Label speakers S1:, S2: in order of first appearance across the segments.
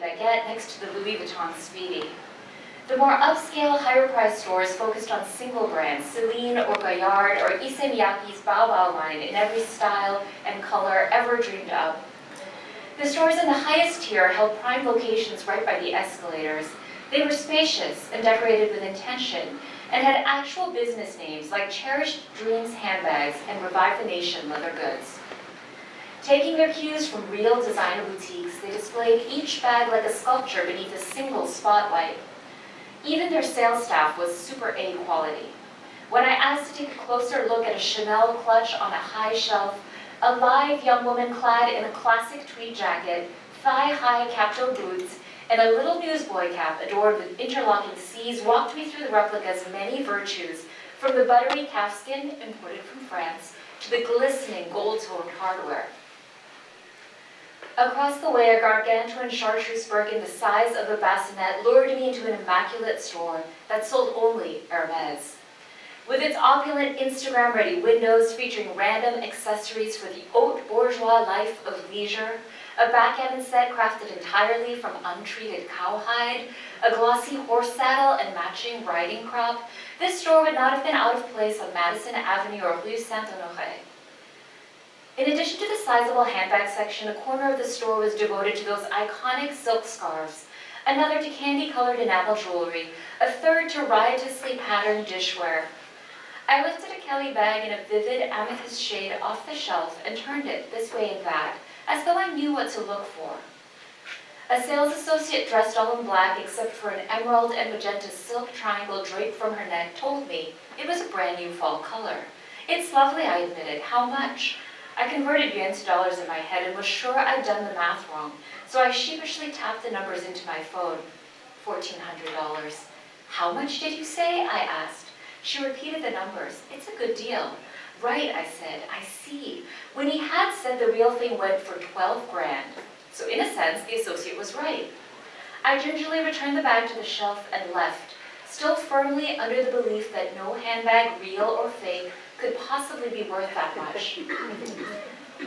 S1: Baguette next to the Louis Vuitton Speedy. The more upscale, higher-priced stores focused on single brands, Celine or Gaillard or Issey Miyake's Bao Bao line in every style and color ever dreamed up. The stores in the highest tier held prime locations right by the escalators. They were spacious and decorated with intention, and had actual business names like Cherished Dreams Handbags and Revive the Nation Leather Goods. Taking their cues from real designer boutiques, they displayed each bag like a sculpture beneath a single spotlight. Even their sales staff was super A quality. When I asked to take a closer look at a Chanel clutch on a high shelf, a live young woman clad in a classic tweed jacket, thigh-high cap-toe boots, and a little newsboy cap adorned with interlocking C's walked me through the replica's many virtues, from the buttery calfskin imported from France to the glistening gold-toned hardware. Across the way, a gargantuan chartreuse Birkin the size of a bassinet lured me into an immaculate store that sold only Hermes. With its opulent Instagram-ready windows featuring random accessories for the haute bourgeois life of leisure, a backgammon set crafted entirely from untreated cowhide, a glossy horse saddle and matching riding crop, this store would not have been out of place on Madison Avenue or Rue Saint-Honoré. In addition to the sizable handbag section, a corner of the store was devoted to those iconic silk scarves, another to candy-colored enamel jewelry, a third to riotously patterned dishware. I lifted a Kelly bag in a vivid amethyst shade off the shelf and turned it this way and that, as though I knew what to look for. A sales associate dressed all in black except for an emerald and magenta silk triangle draped from her neck told me it was a brand new fall color. It's lovely, I admitted. How much? I converted yen to dollars in my head and was sure I'd done the math wrong, so I sheepishly tapped the numbers into my phone. $1,400. How much did you say? I asked. She repeated the numbers. It's a good deal. Right, I said. I see. When he had said the real thing went for 12 grand. So in a sense, the associate was right. I gingerly returned the bag to the shelf and left, still firmly under the belief that no handbag, real or fake, could possibly be worth that much.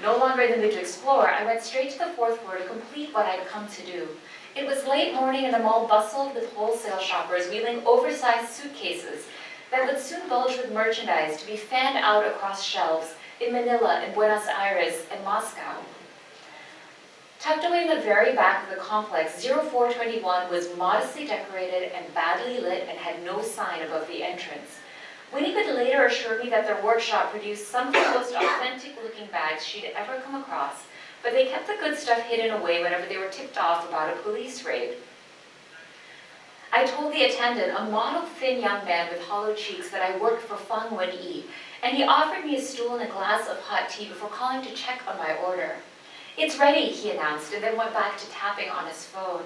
S1: No longer in the mood to explore, I went straight to the fourth floor to complete what I'd come to do. It was late morning and the mall bustled with wholesale shoppers wheeling oversized suitcases that would soon bulge with merchandise to be fanned out across shelves in Manila and Buenos Aires and Moscow. Tucked away in the very back of the complex, 0421 was modestly decorated and badly lit and had no sign above the entrance. Winnie would later assure me that their workshop produced some of the most authentic-looking bags she'd ever come across, but they kept the good stuff hidden away whenever they were tipped off about a police raid. I told the attendant, a model thin young man with hollow cheeks, that I worked for Feng Wen-yi, and he offered me a stool and a glass of hot tea before calling to check on my order. It's ready, he announced, and then went back to tapping on his phone.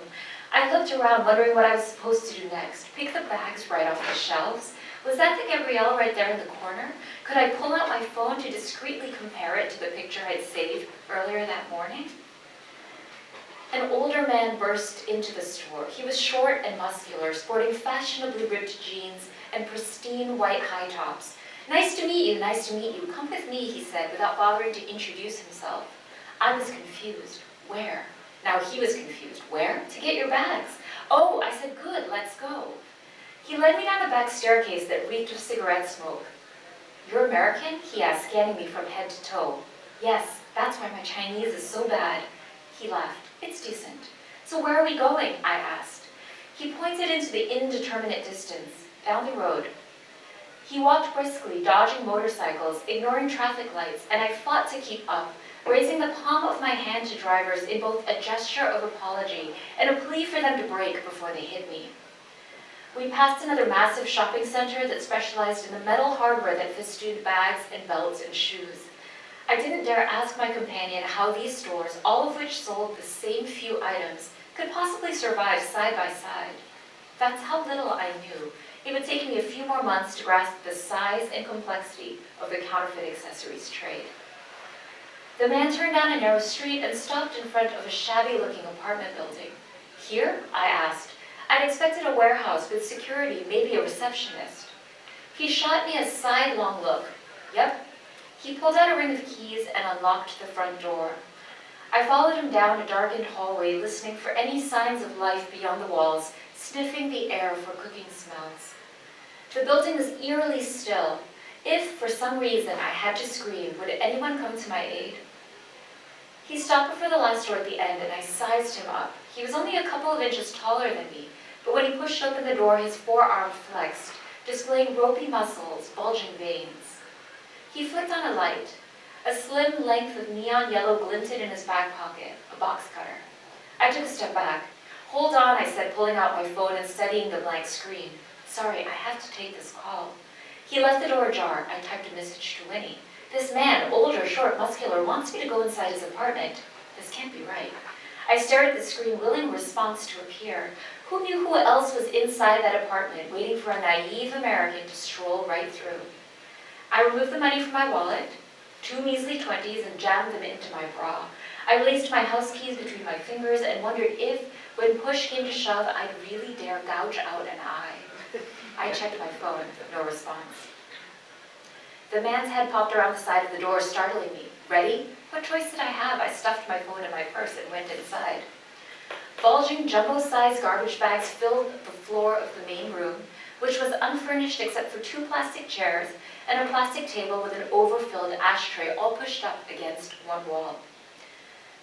S1: I looked around, wondering what I was supposed to do next. Pick the bags right off the shelves? Was that the Gabrielle right there in the corner? Could I pull out my phone to discreetly compare it to the picture I'd saved earlier that morning? An older man burst into the store. He was short and muscular, sporting fashionably ripped jeans and pristine white high tops. Nice to meet you, nice to meet you. Come with me, he said, without bothering to introduce himself. I was confused. Where? Now he was confused. Where? To get your bags. Oh, I said, good, let's go. He led me down the back staircase that reeked of cigarette smoke. You're American? He asked, scanning me from head to toe. Yes, that's why my Chinese is so bad. He laughed. It's decent. So where are we going? I asked. He pointed into the indeterminate distance, down the road. He walked briskly, dodging motorcycles, ignoring traffic lights, and I fought to keep up, raising the palm of my hand to drivers in both a gesture of apology and a plea for them to brake before they hit me. We passed another massive shopping center that specialized in the metal hardware that festooned bags and belts and shoes. I didn't dare ask my companion how these stores, all of which sold the same few items, could possibly survive side by side. That's how little I knew. It would take me a few more months to grasp the size and complexity of the counterfeit accessories trade. The man turned down a narrow street and stopped in front of a shabby-looking apartment building. Here? I asked. I'd expected a warehouse with security, maybe a receptionist. He shot me a sidelong look. Yep. He pulled out a ring of keys and unlocked the front door. I followed him down a darkened hallway, listening for any signs of life beyond the walls, sniffing the air for cooking smells. The building was eerily still. If, for some reason, I had to scream, would anyone come to my aid? He stopped before the last door at the end, and I sized him up. He was only a couple of inches taller than me, but when he pushed open the door, his forearm flexed, displaying ropey muscles, bulging veins. He flicked on a light. A slim length of neon yellow glinted in his back pocket, a box cutter. I took a step back. "Hold on," I said, pulling out my phone and studying the blank screen. "Sorry, I have to take this call." He left the door ajar. I typed a message to Winnie. "This man, older, short, muscular, wants me to go inside his apartment. This can't be right." I stared at the screen, willing a response to appear. Who knew who else was inside that apartment, waiting for a naive American to stroll right through? I removed the money from my wallet, 2 measly 20s, and jammed them into my bra. I laced my house keys between my fingers and wondered if, when push came to shove, I'd really dare gouge out an eye. I checked my phone, no response. The man's head popped around the side of the door, startling me. "Ready?" What choice did I have? I stuffed my phone in my purse and went inside. Bulging jumbo-sized garbage bags filled the floor of the main room, which was unfurnished except for 2 plastic chairs and a plastic table with an overfilled ashtray all pushed up against one wall.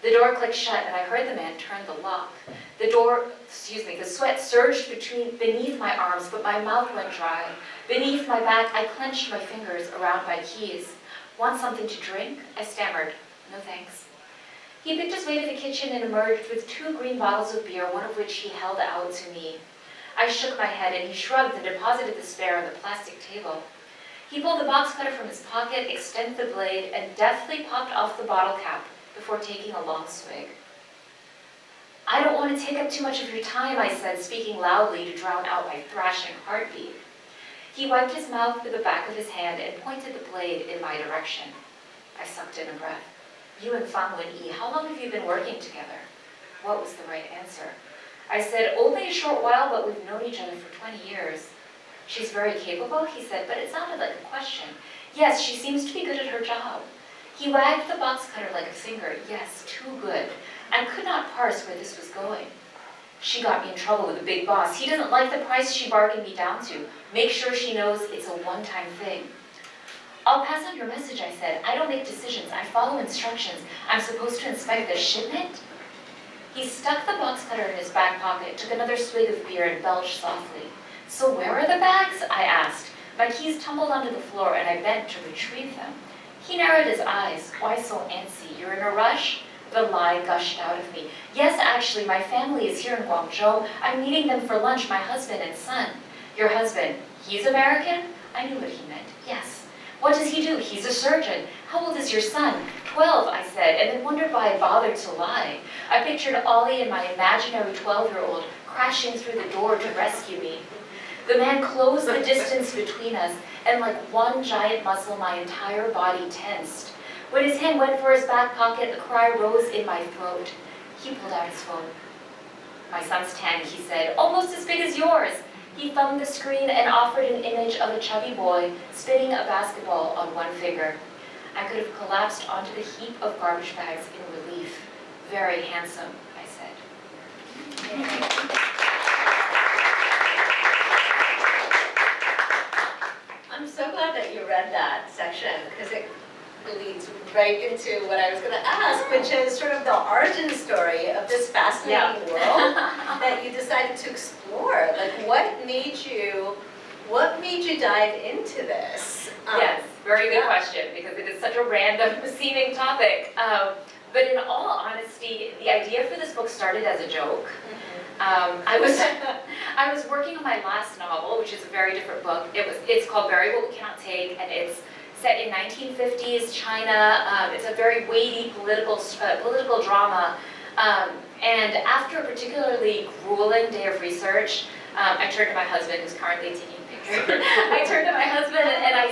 S1: The door clicked shut and I heard the man turn the lock. The sweat surged beneath my arms, but my mouth went dry. Beneath my back, I clenched my fingers around my keys. "Want something to drink?" I stammered. "No thanks." He picked his way to the kitchen and emerged with 2 green bottles of beer, one of which he held out to me. I shook my head and he shrugged and deposited the spare on the plastic table. He pulled the box cutter from his pocket, extended the blade, and deftly popped off the bottle cap before taking a long swig. "I don't want to take up too much of your time," I said, speaking loudly to drown out my thrashing heartbeat. He wiped his mouth with the back of his hand and pointed the blade in my direction. I sucked in a breath. "You and Fang Wen-yi, how long have you been working together?" What was the right answer? I said, "Only a short while, but we've known each other for 20 years. "She's very capable," he said, but it sounded like a question. "Yes, she seems to be good at her job." He wagged the box cutter like a finger. Yes, too good. I could not parse where this was going. "She got me in trouble with the big boss. He doesn't like the price she bargained me down to. Make sure she knows it's a one-time thing." "I'll pass on your message," I said. "I don't make decisions. I follow instructions. I'm supposed to inspect the shipment?" He stuck the box cutter in his back pocket, took another swig of beer, and belched softly. "So where are the bags?" I asked. My keys tumbled onto the floor, and I bent to retrieve them. He narrowed his eyes. "Why so antsy? You're in a rush?" The lie gushed out of me. "Yes, actually, my family is here in Guangzhou. I'm meeting them for lunch, my husband and son." "Your husband, he's American?" I knew what he meant. "Yes." "What does he do?" "He's a surgeon." "How old is your son?" 12, I said, and then wondered why I bothered to lie. I pictured Ollie and my imaginary 12-year-old crashing through the door to rescue me. The man closed the distance between us, and like one giant muscle, my entire body tensed. When his hand went for his back pocket, a cry rose in my throat. He pulled out his phone. "My son's 10, he said, "almost as big as yours." He thumbed the screen and offered an image of a chubby boy spinning a basketball on one finger. I could have collapsed onto the heap of garbage bags in relief. "Very handsome," I said.
S2: I'm so glad that you read that section, because it leads right into what I was going to ask, which is sort of the origin story of this fascinating world that you decided to explore. Like, what made you dive into this?
S1: Yes, very good question, because it is such a random seeming topic. But in all honesty, the idea for this book started as a joke. I was working on my last novel, which is a very different book. It's called Bury What We Cannot Take, and it's set in 1950s China. It's a very weighty political drama. And after a particularly grueling day of research, I turned to my husband, who's currently taking a picture. I turned to my husband and I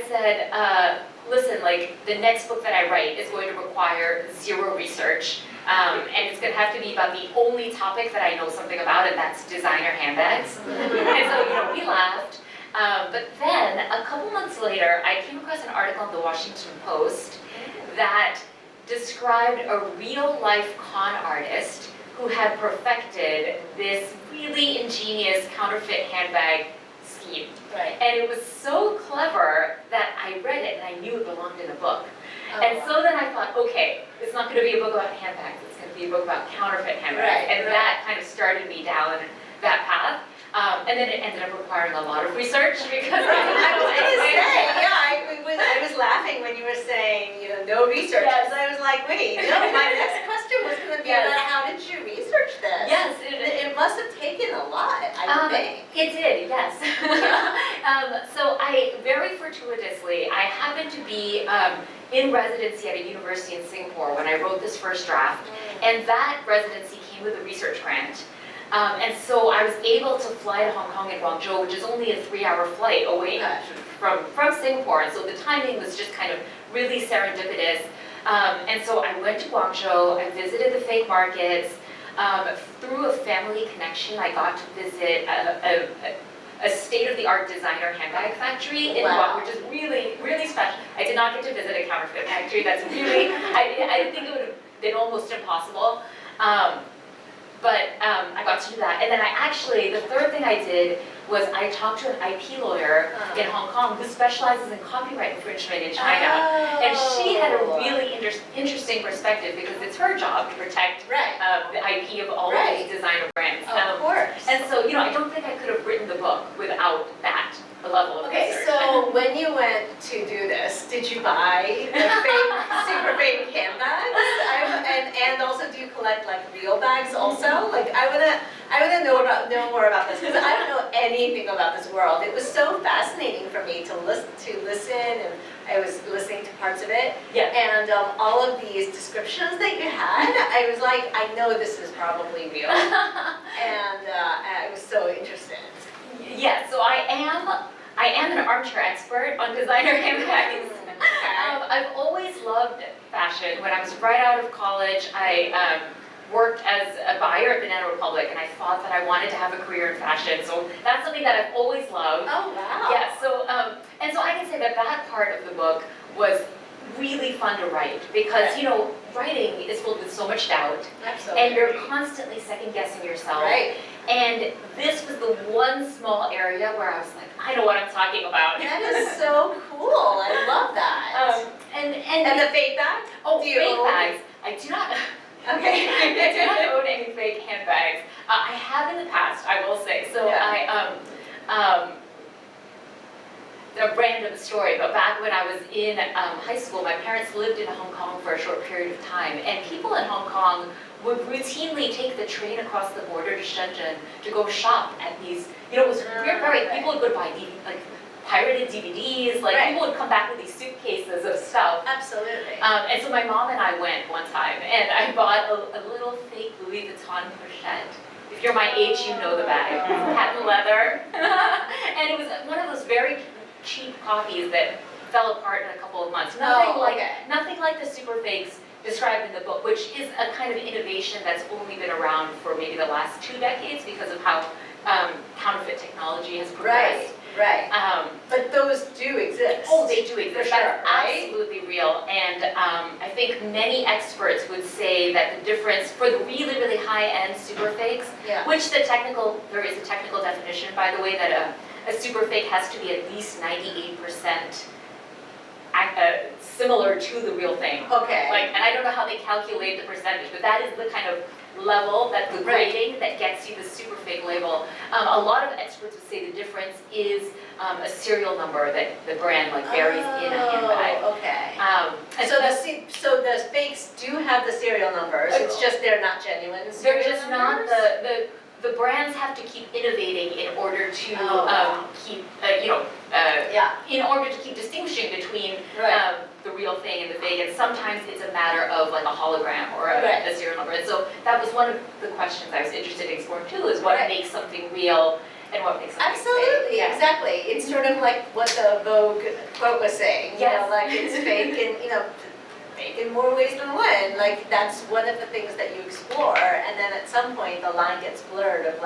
S1: said, "Listen, like, the next book that I write is going to require 0 research. And it's going to have to be about the only topic that I know something about, and that's designer handbags." And so, we laughed. But then, a couple months later, I came across an article in the Washington Post that described a real-life con artist who had perfected this really ingenious counterfeit handbag scheme.
S2: Right.
S1: And it was so clever that I read it and I knew it belonged in a book.
S2: Oh,
S1: And
S2: wow.
S1: so then I thought, okay, it's not going to be a book about handbags, it's going to be a book about counterfeit handbags.
S2: Right,
S1: and
S2: right.
S1: that kind of started me down that path. And then it ended up requiring a lot of research because I didn't
S2: I
S1: know
S2: was going to
S1: anything.
S2: say, yeah, I was laughing when you were saying, no research.
S1: Yes.
S2: Because I was like, wait, no, my next question was going to be
S1: Yes.
S2: about how did you research this?
S1: Yes,
S2: It must have taken a lot, I would think.
S1: It did, yes. So I, very fortuitously, I happened to be in residency at a university in Singapore when I wrote this first draft. And that residency came with a research grant. And so I was able to fly to Hong Kong and Guangzhou, which is only a 3-hour flight away from Singapore. And so the timing was just kind of really serendipitous. And so I went to Guangzhou, I visited the fake markets. Through a family connection, I got to visit a state-of-the-art designer handbag factory in
S2: Wow.
S1: Guangzhou, which is really, really special. I did not get to visit a counterfeit factory. That's really, I think it would have been almost impossible. But I got to do that. And then the third thing I did was I talked to an IP lawyer in Hong Kong who specializes in copyright infringement in China. And she had a really interesting perspective because it's her job to protect the IP of all of these designer brands.
S2: Of course.
S1: And so, I don't think I could have written the book without that level of
S2: Okay,
S1: research.
S2: so when you went to do this, did you buy the fake, super fake handbags? And also, do you collect like real bags also? Like, I wanna know more about this because I don't know anything about this world. It was so fascinating for me to listen, and I was listening to parts of it.
S1: Yeah.
S2: And all of these descriptions that you had, I was like, I know this is probably real, and I was so interested.
S1: Yeah, so I am an armchair expert on designer handbags. I've always loved fashion. When I was right out of college, I worked as a buyer at Banana Republic, and I thought that I wanted to have a career in fashion. So that's something that I've always loved.
S2: Oh, wow.
S1: Yeah, so, and so I can say that that part of the book was really fun to write because, writing is filled with so much doubt.
S2: Absolutely.
S1: And you're constantly second guessing yourself.
S2: Right.
S1: And this was the one small area where I was like, I know what I'm talking about.
S2: That is so cool. I love that.
S1: And
S2: the fake bag?
S1: Oh,
S2: Do you
S1: fake
S2: own-
S1: bags. I do not.
S2: Okay.
S1: I do not own any fake handbags. I have in the past, I will say. So a random story, but back when I was in high school, my parents lived in Hong Kong for a short period of time, and people in Hong Kong would routinely take the train across the border to Shenzhen to go shop at these, it was weird, people would go to buy pirated DVDs, people would come back with these suitcases of stuff.
S2: Absolutely.
S1: And so my mom and I went one time, and I bought a little fake Louis Vuitton pochette. If you're my age, you know the bag. Patent leather. And it was one of those very cheap copies that fell apart in a couple of months. Nothing like the super fakes described in the book, which is a kind of innovation that's only been around for maybe the last 2 decades because of how counterfeit technology has progressed.
S2: Right. But those do exist.
S1: Oh, they do exist.
S2: For sure,
S1: That's
S2: right?
S1: absolutely real. And I think many experts would say that the difference for the really, really high-end super fakes, which there is a technical definition, by the way, that a super fake has to be at least 98% similar to the real thing.
S2: Okay.
S1: And I don't know how they calculate the percentage, but that is the kind of level, that the grading that gets you the super fake label. A lot of experts would say the difference is a serial number that the brand buries in a handbag.
S2: Okay.
S1: And
S2: So the fakes do have the serial numbers. It's just they're not genuine.
S1: they're
S2: serial
S1: just
S2: numbers?
S1: not the brands have to keep innovating in order to keep in order to keep distinguishing between the real thing and the fake, and sometimes it's a matter of a hologram or a serial number. And so that was one of the questions I was interested in exploring too, is what makes something real and what makes something
S2: Absolutely,
S1: fake.
S2: exactly. It's sort of like what the Vogue quote was saying.
S1: Yes.
S2: It's fake and fake in more ways than one. That's one of the things that you explore, and then at some point the line gets blurred of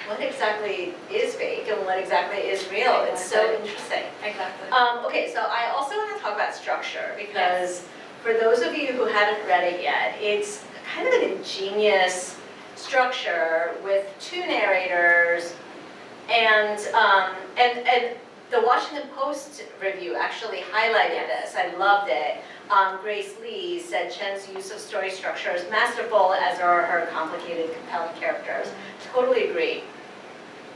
S2: what exactly is fake and what exactly is real. It's so interesting.
S1: Exactly.
S2: Okay, so I also want to talk about structure because for those of you who haven't read it yet, it's kind of an ingenious structure with two narrators, and the Washington Post review actually highlighted this. I loved it. Grace Lee said Chen's use of story structure is masterful, as are her complicated, compelling characters. Totally agree.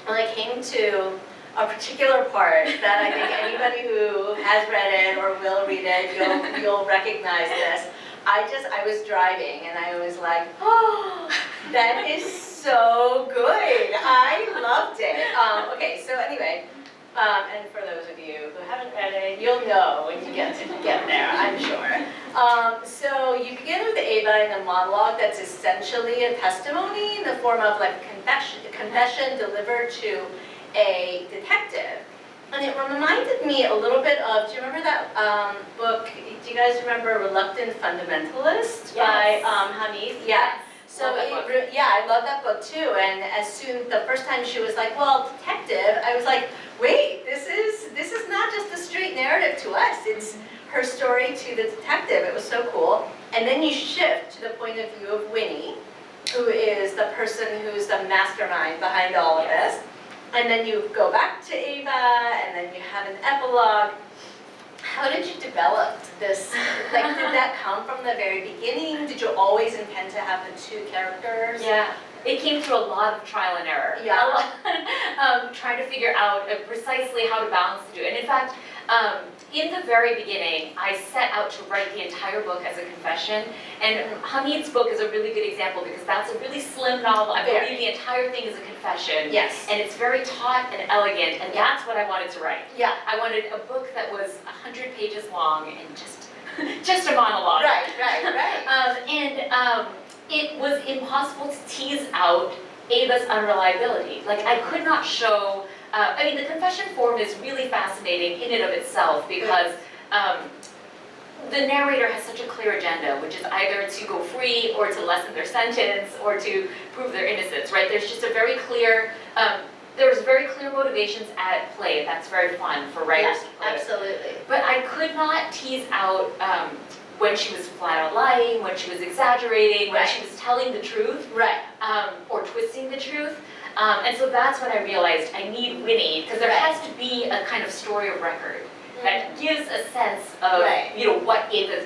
S2: When I came to a particular part that I think anybody who has read it or will read it, you'll recognize this. I was driving and I was like, oh, that is so good. I loved it. Okay, so anyway, and for those of you who haven't read it, you'll know when you get there, I'm sure. So you begin with Ava in a monologue that's essentially a testimony in the form of like confession delivered to a detective. And it reminded me a little bit of, do you remember that book, do you guys remember Reluctant Fundamentalist by Hamid? Yeah. So I love that book too. And the first time she was like, well, detective, I was like, wait, this is not just a straight narrative to us. It's her story to the detective. It was so cool. And then you shift to the point of view of Winnie, who is the person who's the mastermind behind all of this. And then you go back to Ava, and then you have an epilogue. How did you develop this? Like, did that come from the very beginning? Did you always intend to have the two characters?
S1: Yeah, it came through a lot of trial and error.
S2: Yeah.
S1: Trying to figure out precisely how to balance the two. And in fact, in the very beginning, I set out to write the entire book as a confession. And Hamid's book is a really good example because that's a really slim novel. I believe the entire thing is a confession.
S2: Yes.
S1: And it's very taut and elegant, and that's what I wanted to write.
S2: Yeah.
S1: I wanted a book that was 100 pages long and just a monologue.
S2: Right.
S1: It was impossible to tease out Ava's unreliability. Like, I could not show, I mean, the confession form is really fascinating in and of itself because the narrator has such a clear agenda, which is either to go free or to lessen their sentence or to prove their innocence, right? There's just a very clear, there's very clear motivations at play. That's very fun for writers to play.
S2: Absolutely.
S1: But I could not tease out when she was flat out lying, when she was exaggerating, when she was telling the truth, or twisting the truth. And so that's when I realized I need Winnie, because there has to be a kind of story of record that gives a sense of what Ava's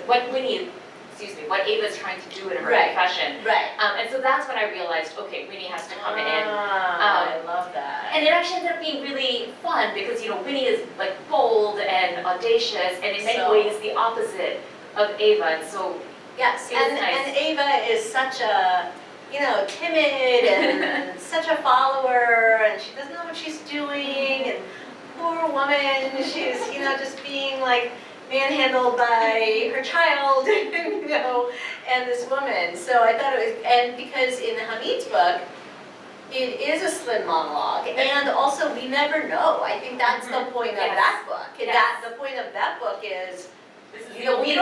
S1: trying to do in her confession. And so that's when I realized, okay, Winnie has to come in.
S2: I love that.
S1: And it actually ended up being really fun because Winnie is like bold and audacious, and in many ways the opposite of Ava. And so
S2: yes,
S1: nice.
S2: And Ava is such a timid and such a follower, and she doesn't know what she's doing, and poor woman, she's just being like manhandled by her child, and this woman. So I thought it was, and because in Hamid's book, it is a slim monologue, and also we never know. I think that's the point of that book. The point of that book is, we don't know. We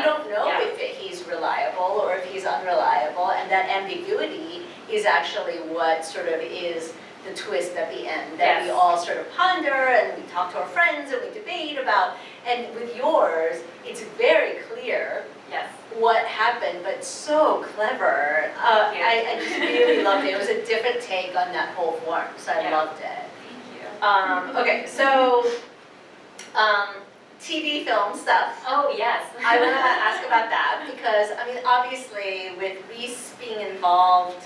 S2: don't know if he's reliable or if he's unreliable, and that ambiguity is actually what sort of is the twist at the end that we all sort of ponder, and we talk to our friends and we debate about. And with yours, it's very clear what happened, but so clever. I just really loved it. It was a different take on that whole form, so I loved it.
S1: Thank you.
S2: Okay, so TV film stuff.
S1: Oh, yes.
S2: I want to ask about that because, I mean, obviously with Reese being involved,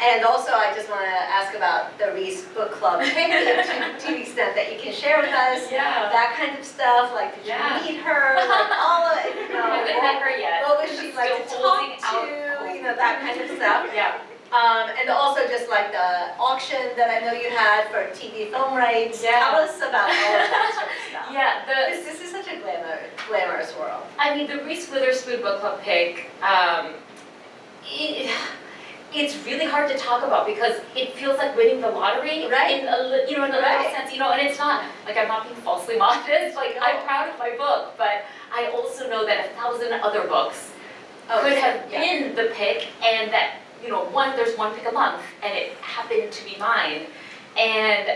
S2: and also I just want to ask about the Reese book club to the extent that you can share with us that kind of stuff. Like, did you meet her? Like, all of it,
S1: I haven't met her yet.
S2: What was she like to talk to? That kind of stuff. And also just like the auction that I know you had for TV film rights. Tell us about all of that sort of stuff. This is such a glamorous world.
S1: I mean, the Reese Witherspoon Book Club pick, it's really hard to talk about because it feels like winning the lottery, in a little sense, and it's not, like, I'm not being falsely modest, like, I'm proud of my book, but I also know that 1,000 other books could have been the pick, and that, there's one pick a month, and it happened to be mine, and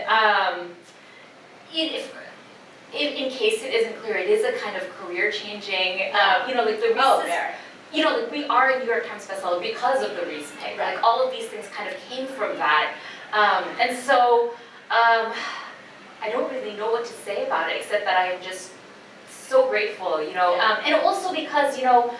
S1: in case it isn't clear, it is a kind of career-changing, you know, like the Reese's,
S2: there.
S1: you know, like we are a New York Times bestseller because of the Reese pick.
S2: Right.
S1: Like all of these things kind of came from that. And so I don't really know what to say about it, except that I am just so grateful, you know. And also because, you know,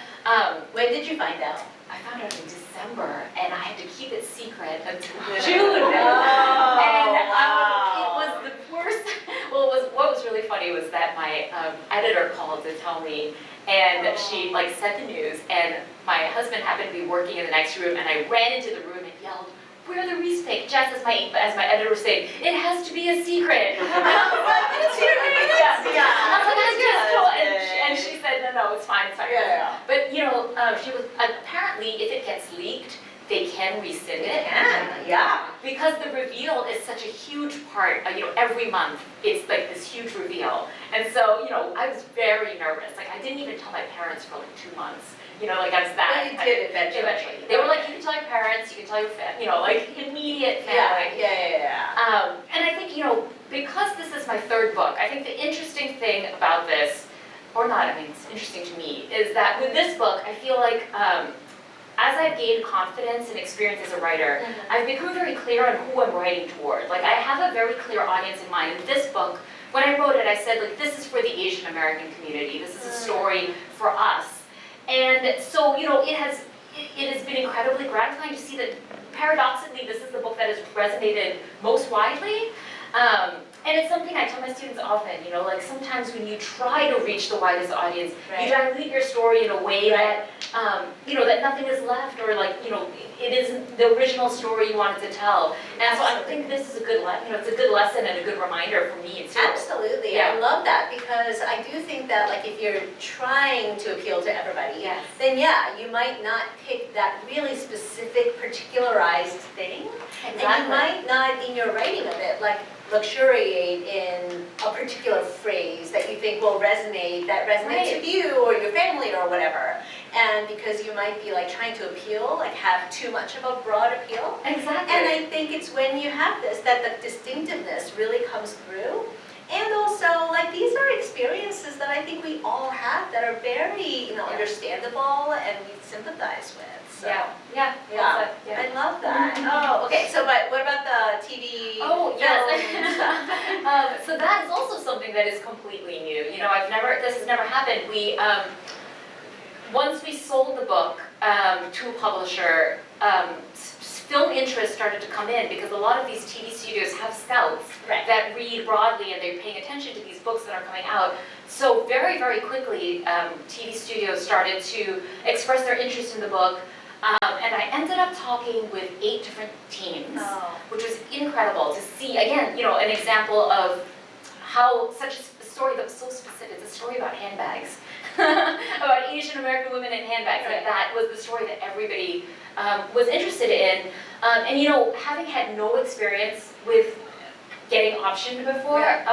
S2: when did you find out?
S1: I found out in December, and I had to keep it secret until
S2: Oh,
S1: June. And
S2: wow.
S1: it was the worst. Well, what was really funny was that my editor called to tell me, and she like said the news, and my husband happened to be working in the next room, and I ran into the room and yelled, "Where the Reese pick?" Just as my editor was saying, "It has to be a secret."
S2: It's yeah.
S1: I was like, "I just told," and she said, "No, it's fine, it's fine."
S2: Yeah.
S1: But you know, she was apparently, if it gets leaked, they can rescind it.
S2: Yeah.
S1: Because the reveal is such a huge part. You know, every month it's like this huge reveal, and so you know, I was very nervous. Like I didn't even tell my parents for like 2 months. You know, like I was that.
S2: But you did eventually.
S1: They were like, you can tell your parents, you can tell your family, you know, like immediate family.
S2: Yeah.
S1: And I think, you know, because this is my third book, I think the interesting thing about this, or not, I mean, it's interesting to me, is that with this book, I feel like as I've gained confidence and experience as a writer, I've become very clear on who I'm writing toward. Like I have a very clear audience in mind. In this book, when I wrote it, I said, like, this is for the Asian American community. This is a story for us. And so, you know, it has been incredibly gratifying to see that paradoxically, this is the book that has resonated most widely. And it's something I tell my students often, you know, like sometimes when you try to reach the widest audience, you dilute your story in a way that, you know, that nothing is left, or like, you know, it isn't the original story you wanted to tell. And so I think this is a good, you know, it's a good lesson and a good reminder for me too.
S2: Absolutely, I love that, because I do think that like if you're trying to appeal to everybody, then yeah, you might not pick that really specific, particularized thing, and you might not, in your writing of it, like luxuriate in a particular phrase that you think will resonate, that resonates with you or your family or whatever. And because you might be like trying to appeal, like have too much of a broad appeal.
S1: Exactly.
S2: And I think it's when you have this, that the distinctiveness really comes through. And also, like, these are experiences that I think we all have that are very, you know, understandable and we sympathize with. So,
S1: yeah.
S2: I love that. Oh, okay. So, but what about the TV?
S1: Oh, yes. So that is also something that is completely new. You know, this has never happened. We, once we sold the book to a publisher, film interest started to come in because a lot of these TV studios have scouts that read broadly and they're paying attention to these books that are coming out. So very, very quickly, TV studios started to express their interest in the book. And I ended up talking with 8 different teams, which was incredible to see, again, you know, an example of how such a story that was so specific. It's a story about handbags, about Asian American women and handbags. Like that was the story that everybody was interested in. And you know, having had no experience with getting optioned before,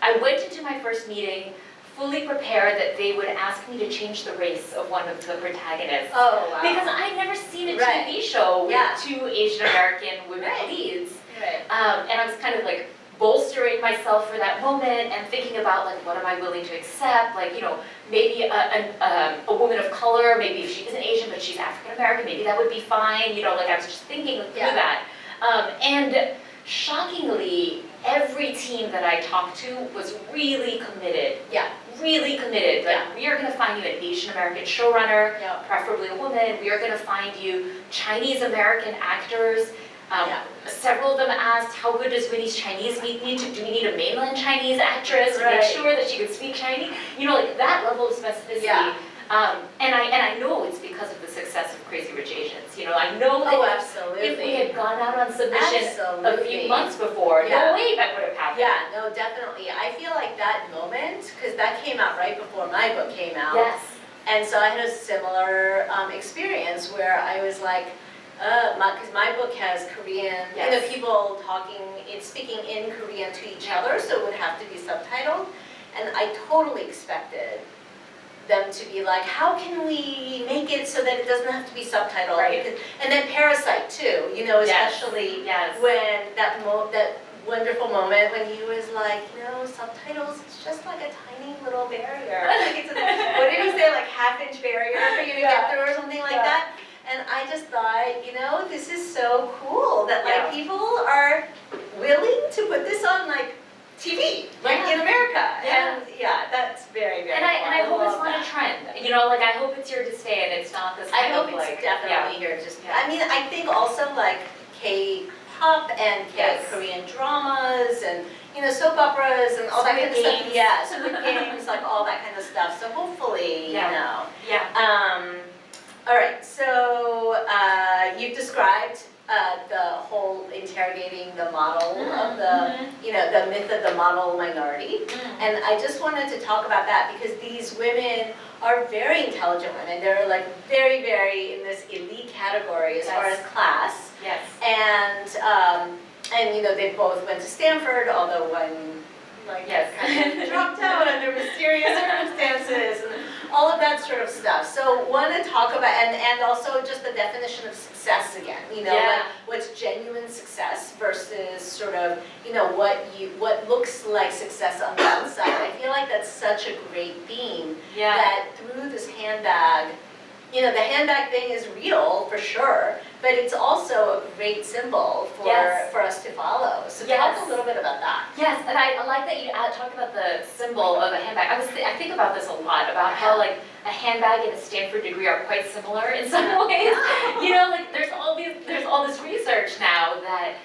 S1: I went into my first meeting fully prepared that they would ask me to change the race of one of the protagonists.
S2: Oh, wow.
S1: Because I'd never seen a TV show with 2 Asian American women leads. And I was kind of like bolstering myself for that moment and thinking about like, what am I willing to accept? Like, you know, maybe a woman of color, maybe if she isn't Asian but she's African American, maybe that would be fine. You know, like I was just thinking through that. And shockingly, every team that I talked to was really committed. Really committed. Like, we are going to find you an Asian American showrunner, preferably a woman. We are going to find you Chinese American actors. Several of them asked, how good does Winnie's Chinese need to? Do we need a mainland Chinese actress to make sure that she could speak Chinese? You know, like that level of specificity. And I know it's because of the success of Crazy Rich Asians. You know, I know that if we had gone out on submission a few months before, no way that would have happened.
S2: Yeah, no, definitely. I feel like that moment, because that came out right before my book came out. And so I had a similar experience where I was like, because my book has Korean, you know, people speaking in Korean to each other, so it would have to be subtitled. And I totally expected them to be like, how can we make it so that it doesn't have to be subtitled? And then Parasite too, you know, especially when that wonderful moment when he was like, subtitles, it's just like a tiny little barrier. Like what did he say, like half-inch barrier for you to get through or something like that? And I just thought, this is so cool that like people are willing to put this on like TV, like in America. And that's very, very cool.
S1: And I hope it's not a trend. Like I hope it's here to stay and it's not this kind of like.
S2: I hope it's definitely here to stay. I mean, I think also like K-pop and Korean dramas and soap operas and all that kind of stuff. Yeah, Squid Games, like all that kind of stuff. So hopefully, all right, so you've described the whole interrogating the model of the, the myth of the model minority. And I just wanted to talk about that because these women are very intelligent women. They're like very, very in this elite category as far as class.
S1: Yes.
S2: And they both went to Stanford, although one kind of dropped out under mysterious circumstances and all of that sort of stuff. So want to talk about, and also just the definition of success again, like what's genuine success versus sort of, what looks like success on the outside. I feel like that's such a great theme that through this handbag, the handbag thing is real for sure, but it's also a great symbol for us to follow. So talk a little bit about that.
S1: Yes, and I like that you talked about the symbol of a handbag. I think about this a lot, about how like a handbag and a Stanford degree are quite similar in some ways. Like there's all this research now that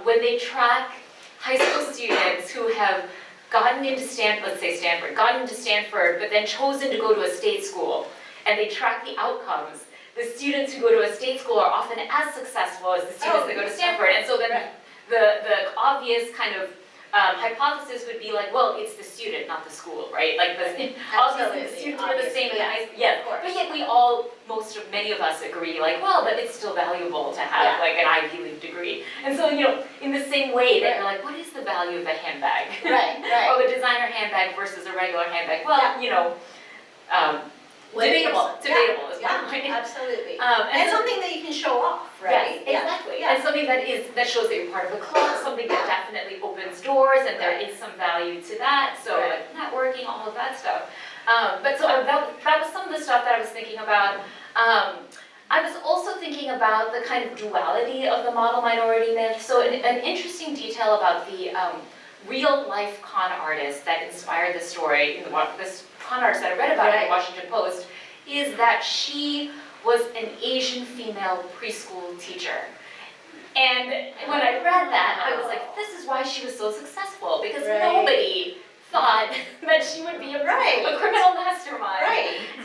S1: when they track high school students who have gotten into gotten into Stanford, but then chosen to go to a state school, and they track the outcomes, the students who go to a state school are often as successful as the students that go to Stanford. And so then the obvious kind of hypothesis would be like, well, it's the student, not the school, right? Like obviously the students are the same in high school. Yeah, but yet many of us agree, like, well, but it's still valuable to have like an Ivy League degree. And so, in the same way that you're like, what is the value of a handbag?
S2: Right.
S1: Or a designer handbag versus a regular handbag? Well, debatable is my point.
S2: Absolutely. And something that you can show off, right?
S1: Yes, exactly. And something that shows that you're part of a club, something that definitely opens doors, and there is some value to that. So like networking, all of that stuff. But so that was some of the stuff that I was thinking about. I was also thinking about the kind of duality of the model minority myth. So an interesting detail about the real life con artist that inspired this story, this con artist that I read about in the Washington Post, is that she was an Asian female preschool teacher. And when I read that, I was like, this is why she was so successful, because nobody thought that she would be a criminal mastermind.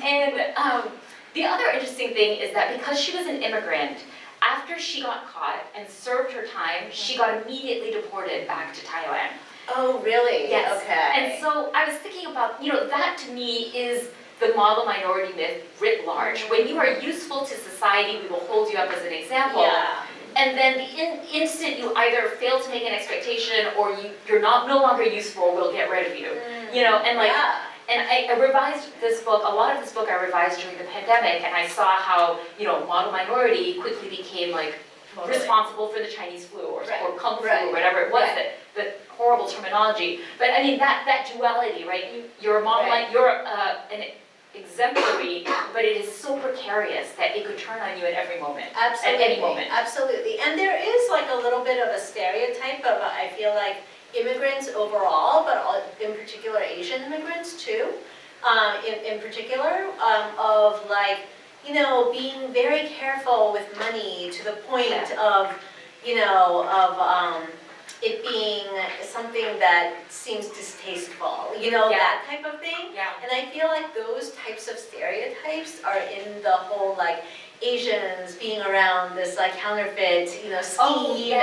S1: And the other interesting thing is that because she was an immigrant, after she got caught and served her time, she got immediately deported back to Thailand.
S2: Oh, really?
S1: Yes.
S2: Okay.
S1: And so I was thinking about, that to me is the model minority myth writ large. When you are useful to society, we will hold you up as an example.
S2: Yeah.
S1: And then the instant you either fail to make an expectation or you're no longer useful, we'll get rid of you. And I revised this book, a lot of this book I revised during the pandemic, and I saw how, model minority quickly became like responsible for the Chinese flu or Kung Flu or whatever it was, the horrible terminology. But I mean, that duality, right? You're a model, you're an exemplary, but it is so precarious that it could turn on you at every moment.
S2: Absolutely.
S1: At any moment.
S2: Absolutely. And there is like a little bit of a stereotype of, I feel like, immigrants overall, but in particular Asian immigrants too, in particular, of like, being very careful with money to the point of, it being something that seems distasteful, that type of thing.
S1: Yeah.
S2: And I feel like those types of stereotypes are in the whole like Asians being around this like counterfeit, scheme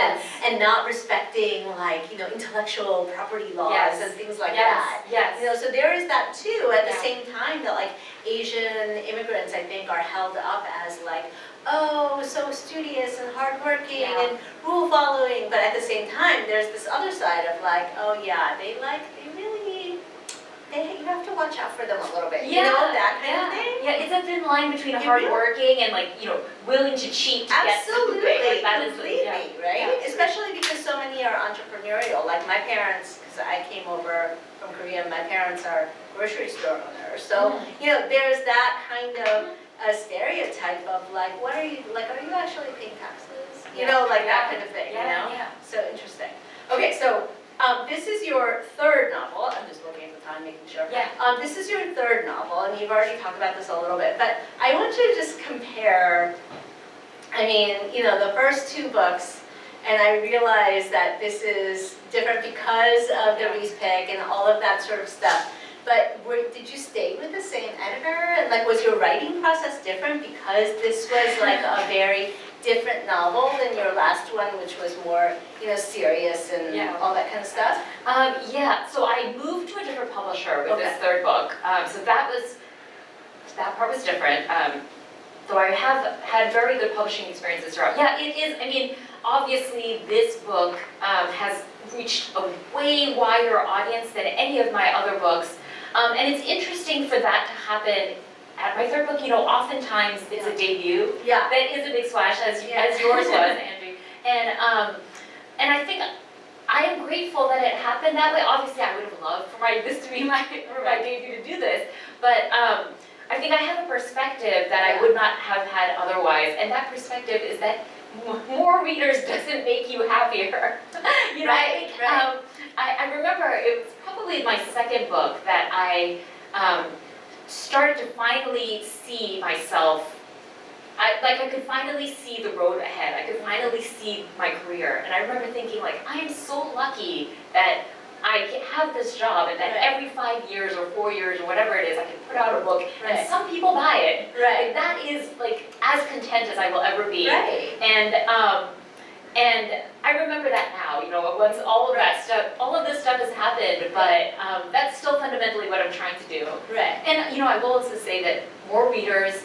S2: and not respecting like, intellectual property laws and things like that.
S1: Yes.
S2: So there is that too. At the same time that like Asian immigrants, I think, are held up as like, oh, so studious and hardworking and rule following. But at the same time, there's this other side of like, oh yeah, they really, you have to watch out for them a little bit. That kind of thing.
S1: Yeah, it's a thin line between hardworking and like, willing to cheat to get something.
S2: Absolutely,
S1: Like, that is
S2: completely, right?
S1: Yeah.
S2: Especially because so many family are entrepreneurial. Like my parents, because I came over from Korea, my parents are grocery store owners. So, you know, there's that kind of a stereotype of like, what are you, like, are you actually paying taxes? You know, like that kind of thing, you know? So interesting. Okay, so this is your third novel. I'm just looking at the time, making sure. This is your third novel, and you've already talked about this a little bit, but I want you to just compare, I mean, you know, the first two books, and I realize that this is different because of the Reese pick and all of that sort of stuff. But did you stay with the same editor? And like, was your writing process different because this was like a very different novel than your last one, which was more, you know, serious and all that kind of stuff?
S1: Yeah, so I moved to a different publisher with this third book. So that part was different. So I have had very good publishing experiences throughout. Yeah, it is, I mean, obviously this book has reached a way wider audience than any of my other books. And it's interesting for that to happen at my third book. You know, oftentimes it's a debut that is a big splash, as yours was, Angie. And I think I am grateful that it happened that way. Obviously, I would have loved for this to be my debut to do this, but I think I have a perspective that I would not have had otherwise, and that perspective is that more readers doesn't make you happier. You know, I remember it was probably my second book that I started to finally see myself. I could finally see the road ahead. I could finally see my career, and I remember thinking, like, I am so lucky that I have this job, and that every 5 years or 4 years or whatever it is, I can put out a book, and some people buy it. Like, that is like as content as I will ever be. And I remember that now. You know, once all of that stuff, all of this stuff has happened, but that's still fundamentally what I'm trying to do. And you know, I will also say that more readers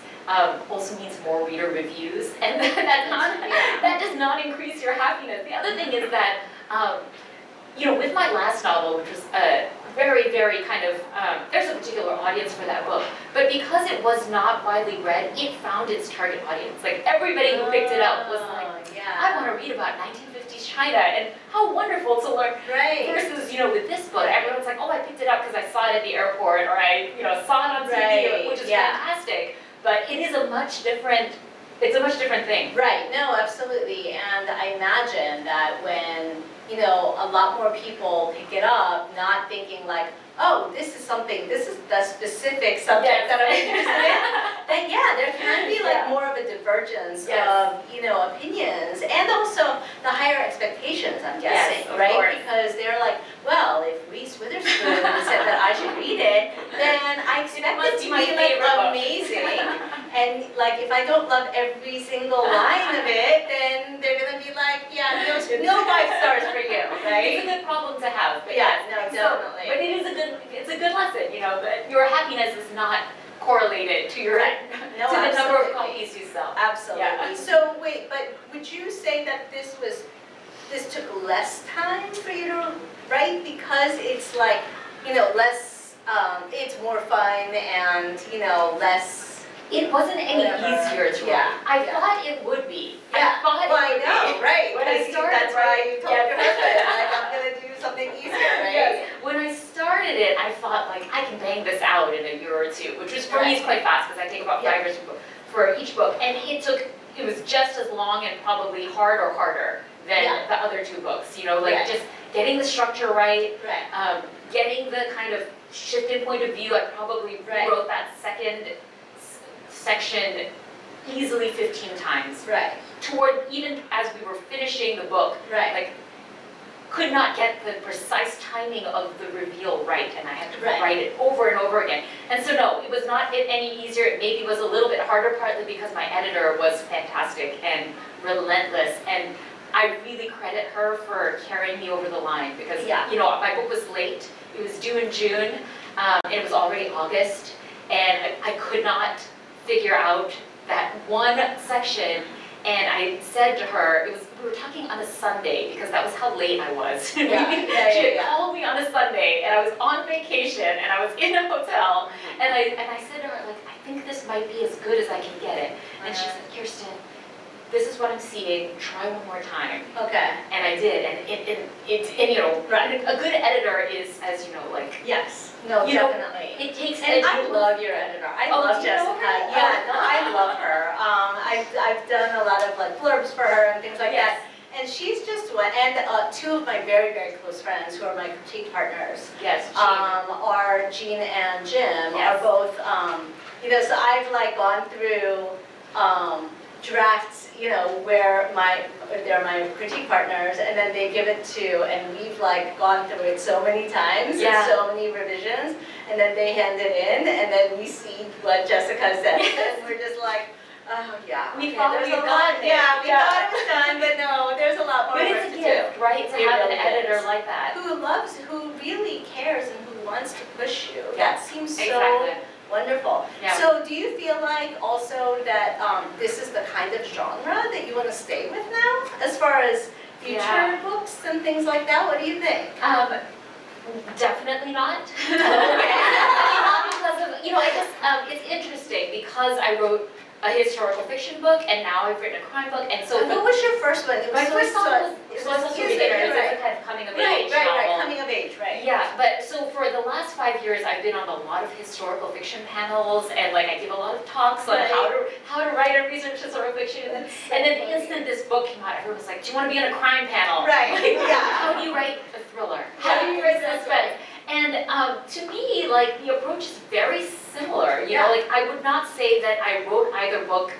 S1: also means more reader reviews, and that does not increase your happiness. The other thing is that. You know, with my last novel, which was very, very kind of, there's a particular audience for that book, but because it was not widely read, it found its target audience. Like, everybody who picked it up was like, I want to read about 1950s China, and how wonderful to learn. Versus, you know, with this book, everyone's like, oh, I picked it up because I saw it at the airport, or I, you know, saw it on TV, which is fantastic, but it is a much different, it's a much different thing.
S2: No, absolutely, and I imagine that when, you know, a lot more people pick it up, not thinking like, oh, this is the specific subject that I'm interested in, then there can be like more of a divergence of, you know, opinions, and also the higher expectations, I'm guessing, Because they're like, well, if Reese Witherspoon said that I should read it, then I expect it to be like amazing. And like, if I don't love every single line of it, then they're gonna be like, no 5 stars for you,
S1: It's a good problem to have. But
S2: definitely.
S1: But it's a good lesson, you know, that your happiness is not correlated to your to the number of copies you sell.
S2: Absolutely. So wait, but would you say that this took less time for you to write because it's like, you know, less, it's more fun and, you know, less.
S1: It wasn't any easier to write. I thought it would be.
S2: I know,
S1: When I started,
S2: that's why you told your husband, like, I'm gonna do something easier,
S1: When I started it, I thought, like, I can bang this out in a year or two, which was for me is quite fast because I take about 5 years for each book, and it was just as long and probably harder than the other 2 books. You know, like just getting the structure right, getting the kind of shift in point of view. I probably wrote that second section easily 15 times. Toward, even as we were finishing the book, like, could not get the precise timing of the reveal right, and I had to write it over and over again. And so no, it was not any easier. It maybe was a little bit harder, partly because my editor was fantastic and relentless, and I really credit her for carrying me over the line, because you know, my book was late. It was due in June, and it was already August, and I could not figure out that one section, and I said to her, we were talking on a Sunday, because that was how late I was. She had called me on a Sunday, and I was on vacation, and I was in a hotel, and I said to her, like, I think this might be as good as I can get it. And she said, Kirstin, this is what I'm seeing, try one more time.
S2: Okay.
S1: And I did, and you know,
S2: Right.
S1: a good editor is, as you know, like,
S2: Yes. No,
S1: you know,
S2: definitely.
S1: it takes.
S2: And I love your editor. I love
S1: do you know
S2: Jessica.
S1: her?
S2: Yeah, no, I love her. I've done a lot of like blurbs for her and things like
S1: Yes.
S2: that. And she's just one, and two of my very, very close friends who are my critique partners
S1: Yes.
S2: are Jean and Jim,
S1: Yes.
S2: are both, you know, so I've like gone through drafts, you know, where they're my critique partners, and then they give it to, and we've like gone through it so many times,
S1: Yeah.
S2: and so many revisions, and then they hand it in, and then we see what Jessica said, and we're just like, oh yeah.
S1: We
S2: okay,
S1: thought
S2: there's
S1: we
S2: a
S1: had
S2: lot.
S1: done it.
S2: Yeah, we
S1: Yeah.
S2: thought it was done, but no, there's a lot more
S1: But
S2: work
S1: it's a
S2: to
S1: gift,
S2: do.
S1: right, to
S2: It
S1: have an
S2: really
S1: editor
S2: is.
S1: like that.
S2: Who really cares and who wants to push you.
S1: Yeah,
S2: That seems so
S1: Exactly.
S2: wonderful.
S1: Yeah.
S2: So do you feel like also that this is the kind of genre that you want to stay with now, as far as future
S1: Yeah.
S2: books and things like that? What do you think?
S1: Definitely not.
S2: Okay.
S1: Because of, you know, I guess it's interesting because I wrote a historical fiction book and now I've written a crime book, and so
S2: So what was your first one? It
S1: my first novel was Soy Sauce for Beginners. It's a kind of coming of age novel.
S2: coming of age, right.
S1: Yeah, but so for the last 5 years, I've been on a lot of historical fiction panels, and like I give a lot of talks on
S2: Right.
S1: how to write and research historical fiction. And then the instant this book came out, everyone was like, "Do you want to be in a crime panel?"
S2: Right,
S1: Like,
S2: yeah.
S1: How do you write a thriller? How do you write suspense? And to me, like the approach is very similar. You know,
S2: Yeah.
S1: like I would not say that I wrote either book.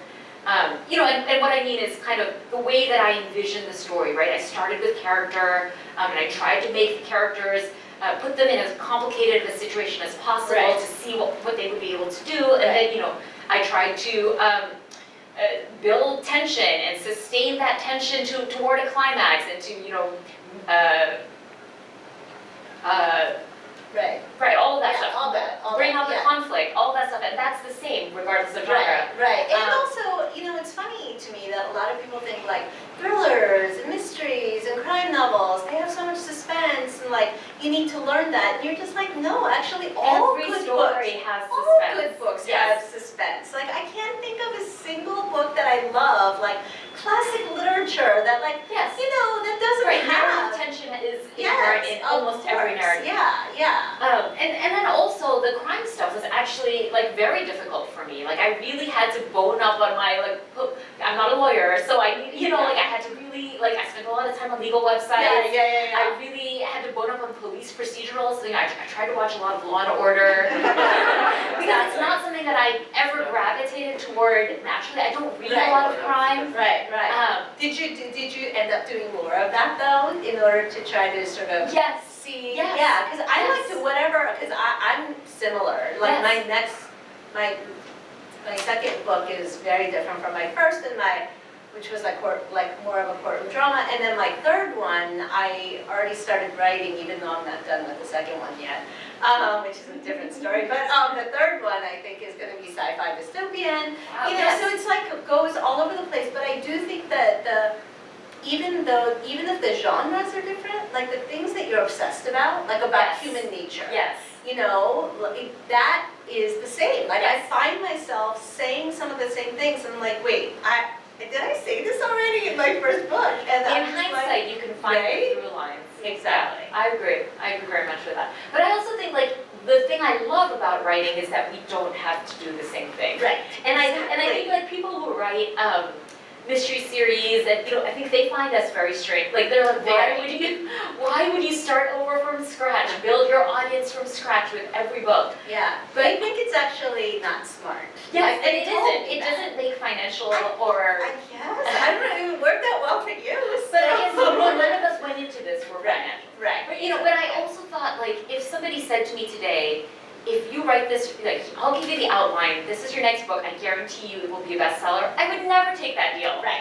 S1: You know, and what I mean is kind of the way that I envision the story, right? I started with character, and I tried to make the characters, put them in as complicated of a situation as possible
S2: Right.
S1: to see what they would be able to do, and then, you know, I tried to build tension and sustain that tension toward a climax, and to, you know,
S2: Right.
S1: right, all of that
S2: Yeah,
S1: stuff.
S2: all that,
S1: Bring out the
S2: yeah.
S1: conflict, all that stuff, and that's the same regardless of genre.
S2: Right. And
S1: Um,
S2: also, you know, it's funny to me that a lot of people think like thrillers and mysteries and crime novels, they have so much suspense and like you need to learn that. And you're just like, no, actually all
S1: Every
S2: good
S1: story
S2: books,
S1: has
S2: all
S1: suspense.
S2: good books
S1: Yes.
S2: have suspense. Like I can't think of a single book that I love, like classic literature that like,
S1: Yes.
S2: you know, that doesn't
S1: Right,
S2: have.
S1: narrative tension is inherent in
S2: of
S1: almost every
S2: course.
S1: narrative.
S2: Yeah.
S1: And then also the crime stuff was actually like very difficult for me. Like I really had to bone up on my I'm not a lawyer, so I you know like I had to really like I spent a lot of time on legal websites.
S2: Yeah.
S1: I really had to bone up on police procedurals. So, you know, I tried to watch a lot of Law and Order because it's not something that I ever gravitated toward naturally. I don't read a lot of crime.
S2: Right. Did you end up doing more of that though, in order to try to sort of
S1: Yes.
S2: see?
S1: Yes.
S2: Yeah, because I like
S1: Yes.
S2: to whatever, because I'm similar. Like
S1: Yes.
S2: my second book is very different from my first, and which was like more of a courtroom drama, and then my third one I already started writing, even though I'm not done with the second one yet, which is a different story. But the third one I think is going to be sci-fi dystopian.
S1: Wow,
S2: You know,
S1: yes.
S2: so it's like it goes all over the place. But I do think that even if the genres are different, like the things that you're obsessed about, like about
S1: Yes.
S2: human nature.
S1: Yes.
S2: You know, that is the same. Like
S1: Yes.
S2: I find myself saying some of the same things, and I'm like, wait, did I say this already in my first book? And
S1: In
S2: I'm just
S1: hindsight,
S2: like,
S1: you can find
S2: right?
S1: the through lines.
S2: Exactly.
S1: I agree very much with that. But I also think like the thing I love about writing is that we don't have to do the same thing.
S2: Right.
S1: And I think like people who write mystery series, and you know, I think they find us very strange. Like they're like, why would you start over from scratch, build your audience from scratch with every book?
S2: Yeah. But I think it's actually not smart.
S1: Yes,
S2: Like,
S1: and it
S2: they told
S1: isn't.
S2: me
S1: It
S2: that.
S1: doesn't make financial or.
S2: I guess. I don't know. It worked out well for you.
S1: But I guess none of us went into this for financial.
S2: Right.
S1: But you know, but I also thought like if somebody said to me today, if you write this, like I'll give you the outline, this is your next book, I guarantee you it will be a bestseller, I would never take that deal.
S2: Right.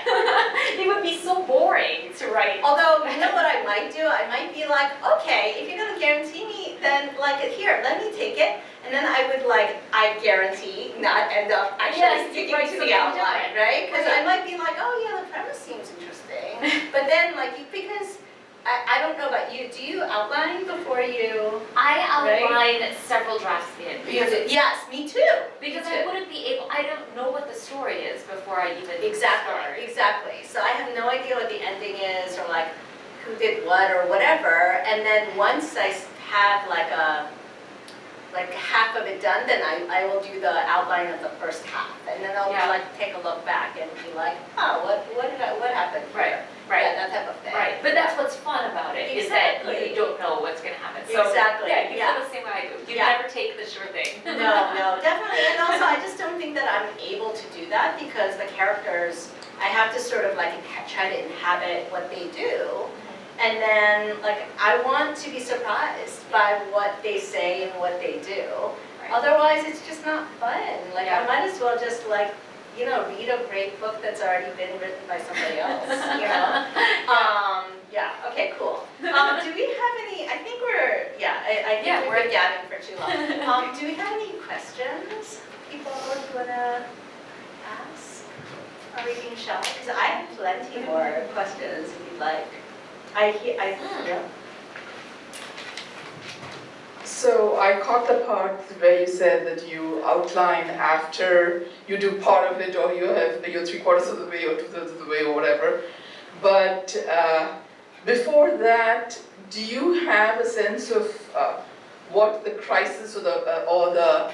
S1: It would be so boring to write.
S2: Although, you know what I might do? I might be like, okay, if you're gonna guarantee me, then like here, let me take it. And then I would like, I guarantee not end up actually sticking
S1: write
S2: to
S1: something
S2: the outline,
S1: different.
S2: right? Because
S1: Right.
S2: I might be like, oh yeah, the premise seems interesting. But then like, because I don't know about you, do you outline before you?
S1: I outline several drafts in.
S2: Yes, me too.
S1: Because I wouldn't be able, I don't know what the story is before I even
S2: Exactly,
S1: start.
S2: exactly. So I have no idea what the ending is, or like who did what or whatever. And then once I have like half of it done, then I will do the outline of the first half. And then I'll like take a look back and be like, oh, what happened here?
S1: Right.
S2: Yeah, that type of thing.
S1: Right, but that's what's fun about it, is that you don't know what's going to happen. So,
S2: Exactly,
S1: yeah, you
S2: yeah.
S1: feel the same way I do. You
S2: Yeah.
S1: never take the sure thing.
S2: No, definitely. And also, I just don't think that I'm able to do that because the characters, I have to sort of like try to inhabit what they do. And then, like, I want to be surprised by what they say and what they do.
S1: Right.
S2: Otherwise, it's just not fun. Like,
S1: Yeah.
S2: I might as well just like, read a great book that's already been written by somebody else, Yeah, okay, cool. Do we have any, I think I think we're gabbing for too long. Do we have any questions, people who want to ask? Are we being shy? Because I have plenty more questions if you'd like. Yeah.
S3: So I caught the part where you said that you outline after you do part of it, or you're 3/4 of the way or 2/3 of the way or whatever. But before that, do you have a sense of what the crisis or the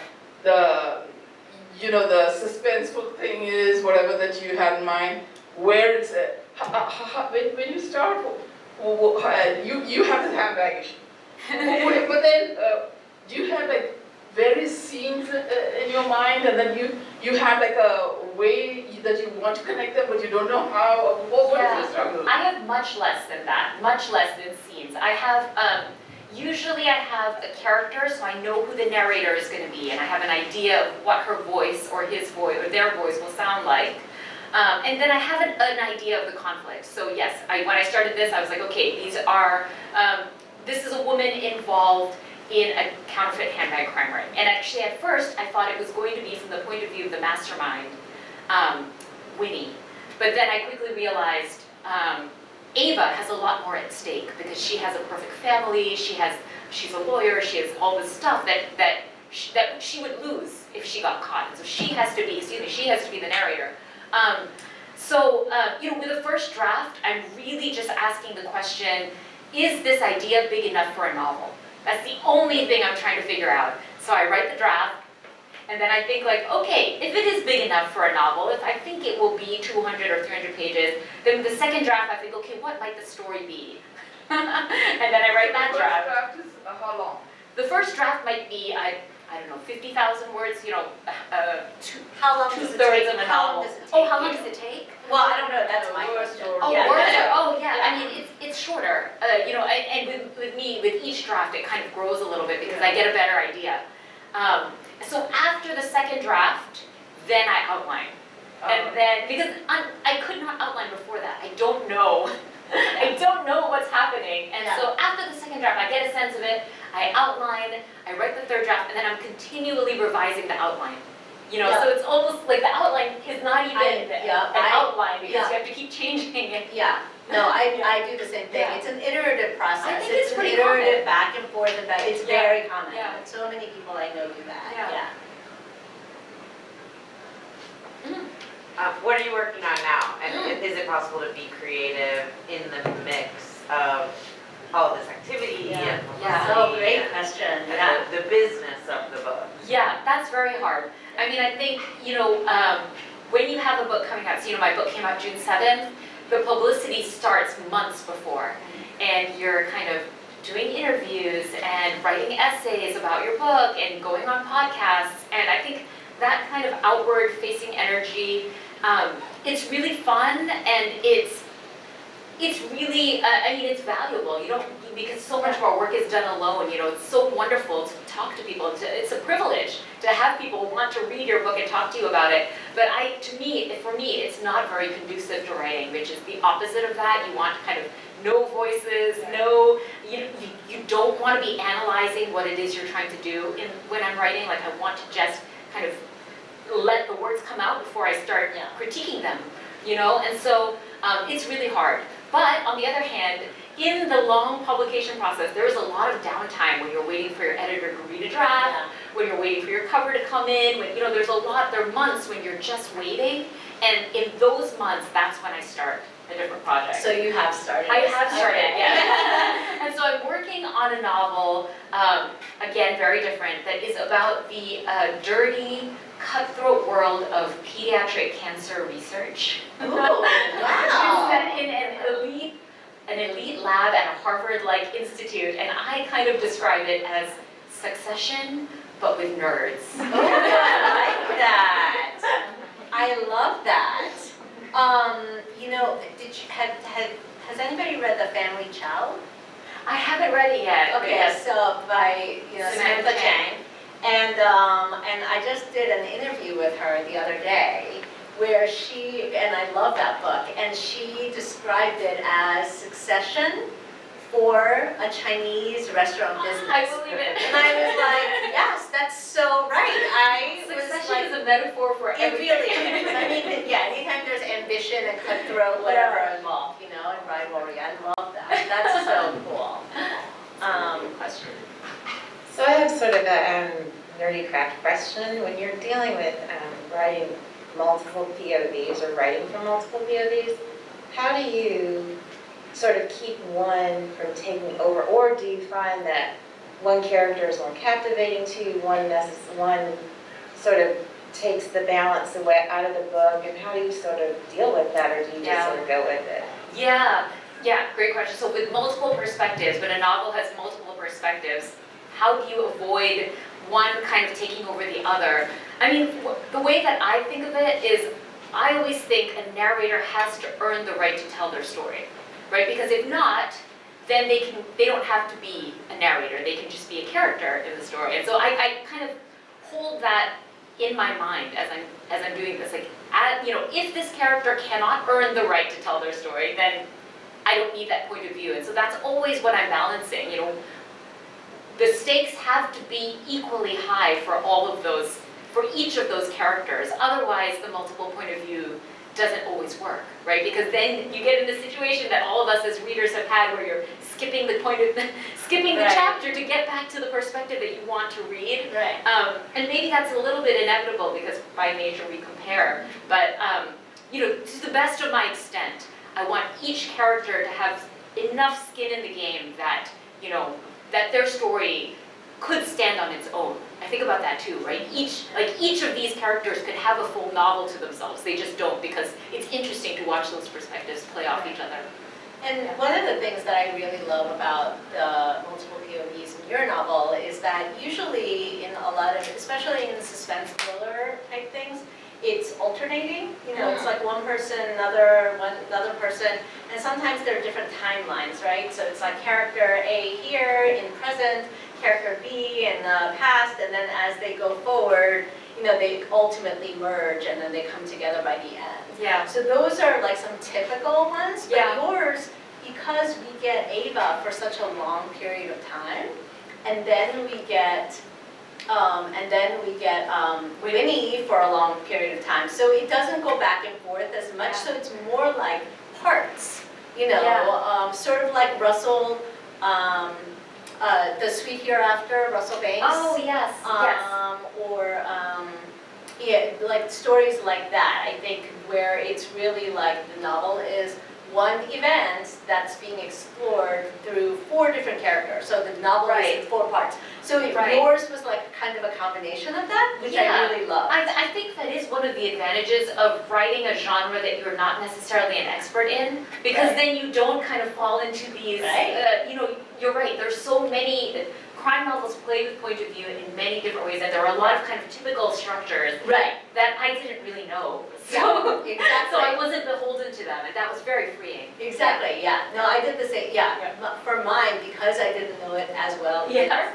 S3: suspenseful thing is, whatever that you have in mind, where it's when you start, you have this handbag issue. But then, do you have like various scenes in your mind, and then you have like a way that you want to connect them, but you don't know how? What is the struggle?
S1: I have much less than that, much less than scenes. I have, usually I have a character, so I know who the narrator is going to be, and I have an idea of what her voice or his voice or their voice will sound like. And then I have an idea of the conflict. So yes, when I started this, I was like, okay, this is a woman involved in a counterfeit handbag crime ring. And actually at first, I thought it was going to be from the point of view of the mastermind, Winnie. But then I quickly realized Ava has a lot more at stake because she has a perfect family, she's a lawyer, she has all this stuff that she would lose if she got caught. And so she has to be the narrator. With the first draft, I'm really just asking the question, is this idea big enough for a novel? That's the only thing I'm trying to figure out. So I write the draft, and then I think like, okay, if it is big enough for a novel, if I think it will be 200 or 300 pages, then the second draft I think, okay, what might the story be? And then I write that draft.
S3: The first draft is how long?
S1: The first draft might be, I don't know, 50,000 words,
S2: How long does it
S1: two-thirds
S2: take?
S1: of a
S2: How long
S1: novel.
S2: does it take?
S1: Oh, how long does it take?
S2: Well, I don't know, that's my question.
S1: Yeah.
S2: Yeah.
S1: I mean, it's shorter, and with me, with each draft, it kind of grows a little bit because I get a better idea. So after the second draft, then I outline. And then, because I could not outline before that, I don't know. I don't know what's happening. And so after the second draft, I get a sense of it, I outline, I write the third draft, and then I'm continually revising the outline. So it's almost like the outline is not even an outline because you have to keep changing it.
S2: Yeah, no, I do the same thing.
S1: Yeah.
S2: It's an iterative process.
S1: I think it's pretty
S2: an iterative
S1: common.
S2: back and forth and back. It's very common.
S1: Yeah.
S2: And so many people I know do that.
S1: Yeah.
S4: What are you working on now? And is it possible to be creative in the mix of all of this activity and publicity
S2: Oh, great question.
S4: and the business of the book?
S1: Yeah, that's very hard. I mean, I think, when you have a book coming out, so my book came out June 7th, the publicity starts months before. And you're kind of doing interviews and writing essays about your book and going on podcasts. And I think that kind of outward facing energy, it's really fun and it's really, it's valuable. Because so much of our work is done alone. It's so wonderful to talk to people. It's a privilege to have people want to read your book and talk to you about it. But for me, it's not very conducive to writing, which is the opposite of that. You want kind of no voices, you don't want to be analyzing what it is you're trying to do when I'm writing. Like I want to just kind of let the words come out before I start critiquing them, And so it's really hard. But on the other hand, in the long publication process, there is a lot of downtime when you're waiting for your editor to read a draft, when you're waiting for your cover to come in, when, you know, there are months when you're just waiting, and in those months, that's when I start a different project.
S2: So you have started.
S1: I have started,
S2: Okay.
S1: yeah. And so I'm working on a novel, again, very different, that is about the dirty, cutthroat world of pediatric cancer research.
S2: Ooh,
S1: It's
S2: wow.
S1: set in an elite lab at a Harvard-like institute, and I kind of describe it as Succession, but with nerds.
S2: Oh, I like that. I love that. You know, has anybody read The Family Child?
S1: I haven't read it yet. but
S2: Okay,
S1: yes.
S2: so by, you know,
S1: Samantha
S2: Samantha Chang. And I just did an interview with her the other day where she, and I love that book, and she described it as Succession for a Chinese restaurant business.
S1: I believe it.
S2: And I was like, yes, that's so right. I was
S1: Succession
S2: like,
S1: is a metaphor for
S2: it
S1: everything.
S2: really is. I mean, yeah, anytime there's ambition and cutthroat, whatever involved, you know, and rivalry, I love that. That's so cool. Question.
S5: So I have sort of a nerdy craft question. When you're dealing with writing multiple POVs or writing from multiple POVs, how do you sort of keep one from taking over? Or do you find that one character is more captivating to you, one sort of takes the balance away out of the book, and how do you sort of deal with that, or do you just sort of go with it?
S1: Yeah, great question. So with multiple perspectives, when a novel has multiple perspectives, how do you avoid one kind of taking over the other? I mean, the way that I think of it is, I always think a narrator has to earn the right to tell their story, right? Because if not, then they don't have to be a narrator, they can just be a character in the story. And so I kind of hold that in my mind as I'm doing this. Like, you know, if this character cannot earn the right to tell their story, then I don't need that point of view. And so that's always what I'm balancing, you know. The stakes have to be equally high for for each of those characters. Otherwise, the multiple point of view doesn't always work, right? Because then you get in the situation that all of us as readers have had, where you're skipping the chapter to get back to the perspective that you want to read.
S2: Right.
S1: And maybe that's a little bit inevitable because by nature we compare. But you know, to the best of my extent, I want each character to have enough skin in the game that, you know, that their story could stand on its own. I think about that too, right? Each of these characters could have a full novel to themselves. They just don't, because it's interesting to watch those perspectives play off each other.
S2: And one of the things that I really love about the multiple POVs in your novel is that usually in a lot of, especially in suspense thriller type things, it's alternating. You know, it's like one person, another person, and sometimes there are different timelines, right? So it's like character A here in present, character B in the past, and then as they go forward, you know, they ultimately merge and then they come together by the end.
S1: Yeah.
S2: So those are like some typical ones, but
S1: Yeah.
S2: yours, because we get Ava for such a long period of time, and then we get Winnie for a long period of time. So it doesn't go back and forth as much, so it's more like parts, you know, sort of like Russell, The Sweet Hereafter, Russell Banks.
S1: Oh, yes, yes.
S2: Or, yeah, like stories like that, I think, where it's really like the novel is one event that's being explored through 4 different characters. So the novel is in 4 parts. So yours was like kind of a combination of that, which I really love.
S1: I think that is one of the advantages of writing a genre that you're not necessarily an expert in, because then you don't kind of fall into these, you know, you're right, there's so many, crime novels play with point of view in many different ways, and there are a lot of kind of typical structures that I didn't really know. So,
S2: exactly.
S1: So I wasn't beholden to them, and that was very freeing.
S2: Exactly, yeah. No, I did the same, For mine, because I didn't know it as well.
S1: Yes.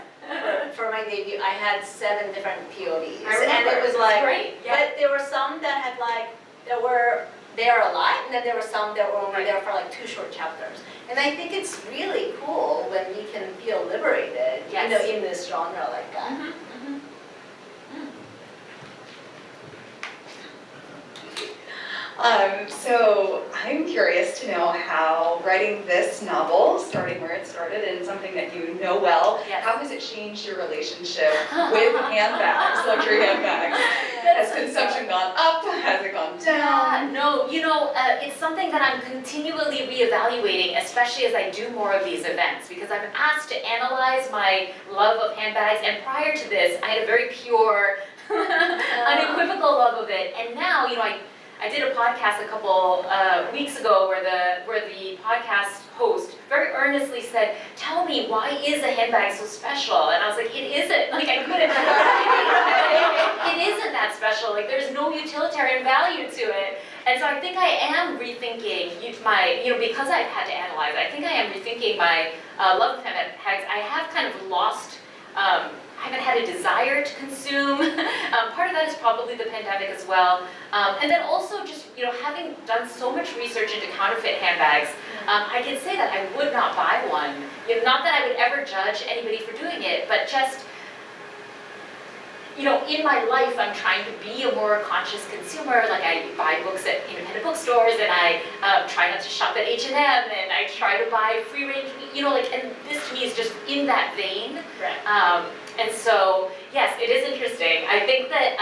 S2: For my debut, I had 7 different POVs.
S1: I remember.
S2: And it was like,
S1: great. Yeah.
S2: but there were some that had like, there a lot, and then there were some that were only there for like 2 short chapters. And I think it's really cool when you can feel liberated, you know, in this genre like that.
S1: Mm-hmm, mm-hmm.
S6: So I'm curious to know how writing this novel, starting where it started and something that you know well,
S1: Yes.
S6: how has it changed your relationship with handbags, luxury handbags? Has consumption gone up? Has it gone down?
S1: No, it's something that I'm continually reevaluating, especially as I do more of these events, because I'm asked to analyze my love of handbags, and prior to this, I had a very pure, unequivocal love of it, and now, I did a podcast a couple weeks ago where the podcast host very earnestly said, "Tell me, why is a handbag so special?" And I was like, "It isn't." Like, I couldn't. It isn't that special. Like, there's no utilitarian value to it. And so I think I am rethinking my, because I've had to analyze, I think I am rethinking my love of handbags. I have kind of lost. I haven't had a desire to consume. Part of that is probably the pandemic as well. And then also just, having done so much research into counterfeit handbags, I can say that I would not buy one. Not that I would ever judge anybody for doing it, but just, in my life, I'm trying to be a more conscious consumer. Like, I buy books at independent bookstores, and I try not to shop at H&M, and I try to buy free range, and this to me is just in that vein.
S2: Right.
S1: And so, yes, it is interesting. I think that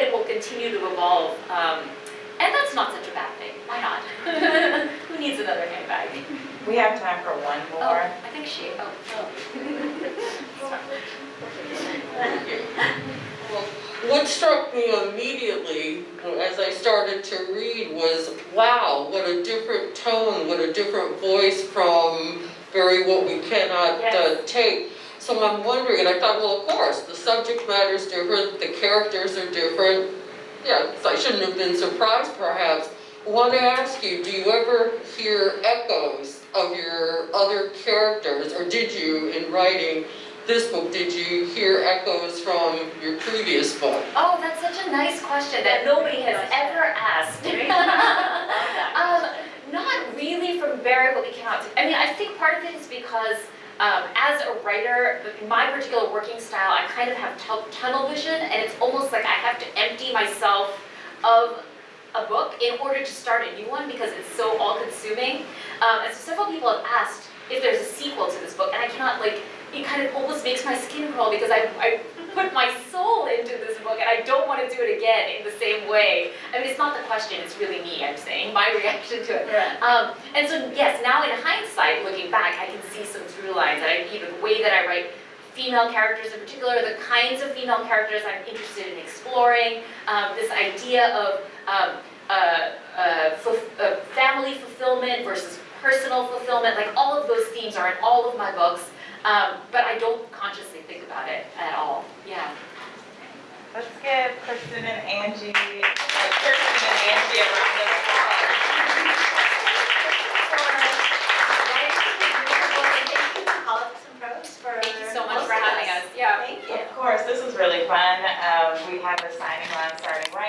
S1: it will continue to evolve, and that's not such a bad thing. Why not? Who needs another handbag?
S5: We have time for one
S1: Oh,
S5: more.
S1: I think she.
S7: Well, what struck me immediately as I started to read was, wow, what a different tone, what a different voice from Bury What We Cannot Take. So I'm wondering, and I thought, well, of course, the subject matter is different, the characters are different. Yeah, so I shouldn't have been surprised, perhaps. I want to ask you, do you ever hear echoes of your other characters, or did you, in writing this book, did you hear echoes from your previous book?
S1: Oh, that's such a nice question that nobody has ever asked. Not really from Bury What We Cannot Take. I mean, I think part of it is because as a writer, my particular working style, I kind of have tunnel vision, and it's almost like I have to empty myself of a book in order to start a new one because it's so all-consuming. And so several people have asked if there's a sequel to this book, and I cannot, it kind of almost makes my skin crawl because I put my soul into this book, and I don't want to do it again in the same way. I mean, it's not the question, it's really me, I'm saying, my reaction to it.
S2: Right.
S1: And so, yes, now in hindsight, looking back, I can see some through lines. The way that I write female characters in particular, the kinds of female characters I'm interested in exploring, this idea of family fulfillment versus personal fulfillment, all of those themes are in all of my books, but I don't consciously think about it at all. Yeah.
S5: Let's give Kirstin and Angie a round of